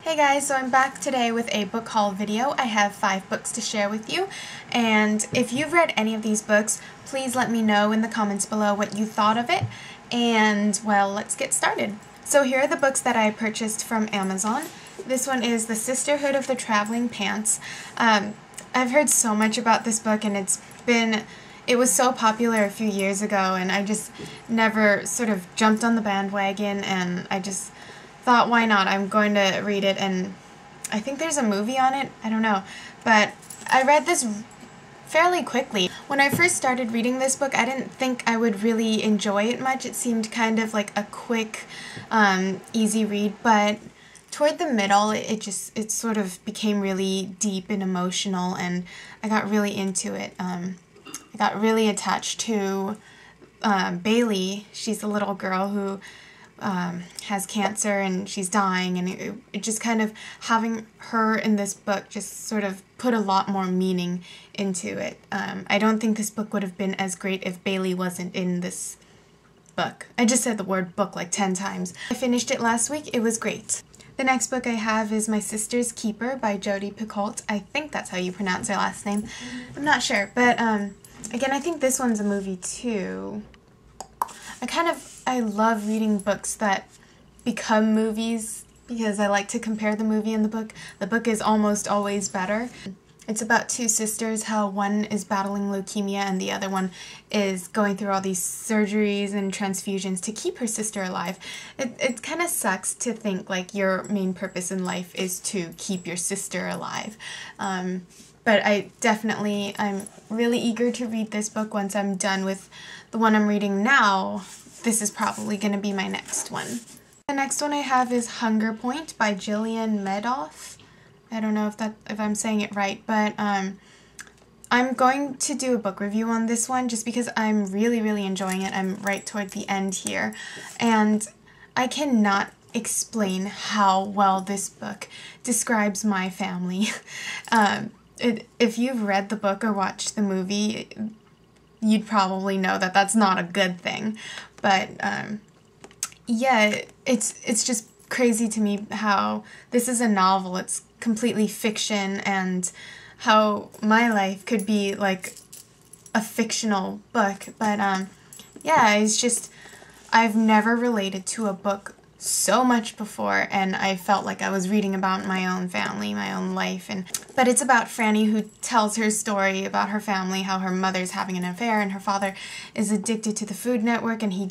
Hey guys, so I'm back today with a book haul video. I have 5 books to share with you, and if you've read any of these books, please let me know in the comments below what you thought of it, and well, let's get started. So here are the books that I purchased from Amazon. This one is The Sisterhood of the Traveling Pants. I've heard so much about this book, and it was so popular a few years ago, and I just never sort of jumped on the bandwagon, and I just thought, why not? I'm going to read it, and I think there's a movie on it. I don't know. But I read this fairly quickly. When I first started reading this book, I didn't think I would really enjoy it much. It seemed kind of like a quick, easy read, but toward the middle, it sort of became really deep and emotional, and I got really into it. I got really attached to Bailey. She's a little girl who has cancer and she's dying, and it just kind of having her in this book just sort of put a lot more meaning into it. I don't think this book would have been as great if Bailey wasn't in this book. I just said the word book like 10 times. I finished it last week. It was great. The next book I have is My Sister's Keeper by Jodi Picoult. I think that's how you pronounce her last name. I'm not sure, but again, I think this one's a movie too. I love reading books that become movies because I like to compare the movie and the book. The book is almost always better. It's about 2 sisters, how one is battling leukemia and the other one is going through all these surgeries and transfusions to keep her sister alive. It kind of sucks to think like your main purpose in life is to keep your sister alive. But I'm really eager to read this book once I'm done with the one I'm reading now. This is probably going to be my next one. The next one I have is Hunger Point by Gillian Medoff. I don't know if I'm saying it right, but I'm going to do a book review on this one just because I'm really, really enjoying it. I'm right toward the end here, and I cannot explain how well this book describes my family. If you've read the book or watched the movie, you'd probably know that that's not a good thing. But yeah, it's just crazy to me how this is a novel. It's completely fiction, and how my life could be like a fictional book. But yeah, it's just, I've never related to a book so much before, and I felt like I was reading about my own family, my own life. But it's about Franny, who tells her story about her family, how her mother's having an affair and her father is addicted to the Food Network, and he's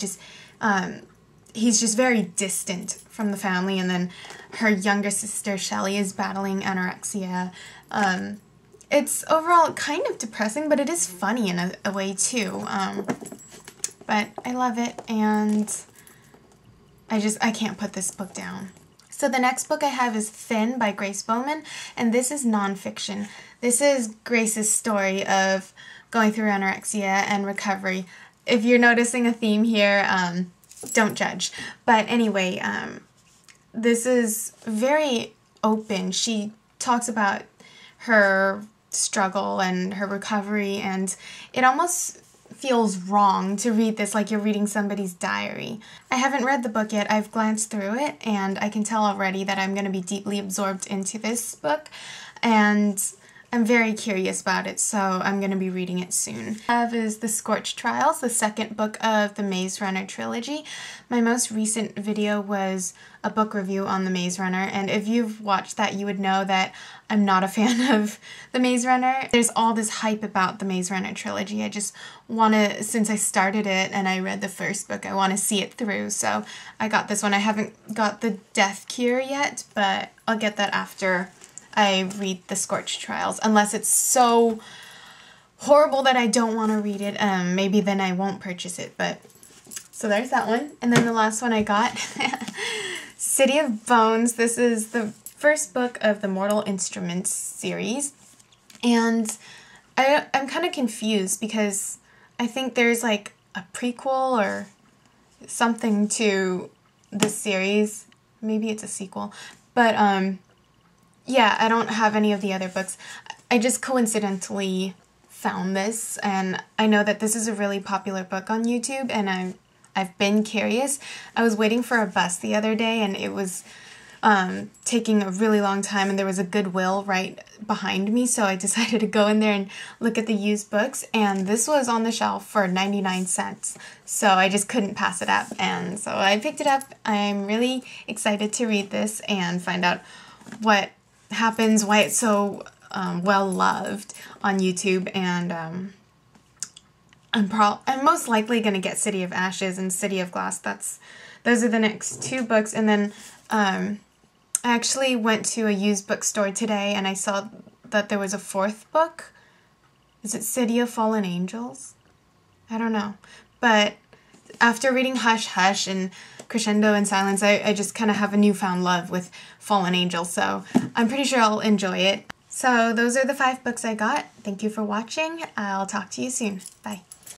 just very distant from the family. And then her younger sister Shelley is battling anorexia. It's overall kind of depressing, but it is funny in a way too. But I love it, and I can't put this book down. So the next book I have is Thin by Grace Bowman, and this is nonfiction. This is Grace's story of going through anorexia and recovery. If you're noticing a theme here, don't judge. But anyway, this is very open. She talks about her struggle and her recovery, and it almost feels wrong to read this like you're reading somebody's diary. I haven't read the book yet. I've glanced through it, and I can tell already that I'm going to be deeply absorbed into this book, and I'm very curious about it, so I'm going to be reading it soon. I have is The Scorched Trials, the second book of the Maze Runner trilogy. My most recent video was a book review on The Maze Runner, and if you've watched that, you would know that I'm not a fan of The Maze Runner. There's all this hype about the Maze Runner trilogy. I just want to, since I started it and I read the first book, I want to see it through, so I got this one. I haven't got The Death Cure yet, but I'll get that after I read The Scorched Trials, unless it's so horrible that I don't want to read it. Maybe then I won't purchase it, but so there's that one. And then the last one I got, City of Bones. This is the first book of the Mortal Instruments series, and I'm kind of confused because I think there's like a prequel or something to this series. Maybe it's a sequel, but yeah, I don't have any of the other books. I just coincidentally found this, and I know that this is a really popular book on YouTube, and I've been curious. I was waiting for a bus the other day, and it was taking a really long time, and there was a Goodwill right behind me, so I decided to go in there and look at the used books, and this was on the shelf for 99 cents, so I just couldn't pass it up, and so I picked it up. I'm really excited to read this and find out what happens, why it's so well loved on YouTube, and I'm most likely going to get City of Ashes and City of Glass. Those are the next two books, and then I actually went to a used bookstore today and I saw that there was a fourth book. Is it City of Fallen Angels? I don't know. But after reading Hush Hush and Crescendo and Silence, I just kind of have a newfound love with Fallen Angels, so I'm pretty sure I'll enjoy it. So those are the 5 books I got. Thank you for watching. I'll talk to you soon. Bye.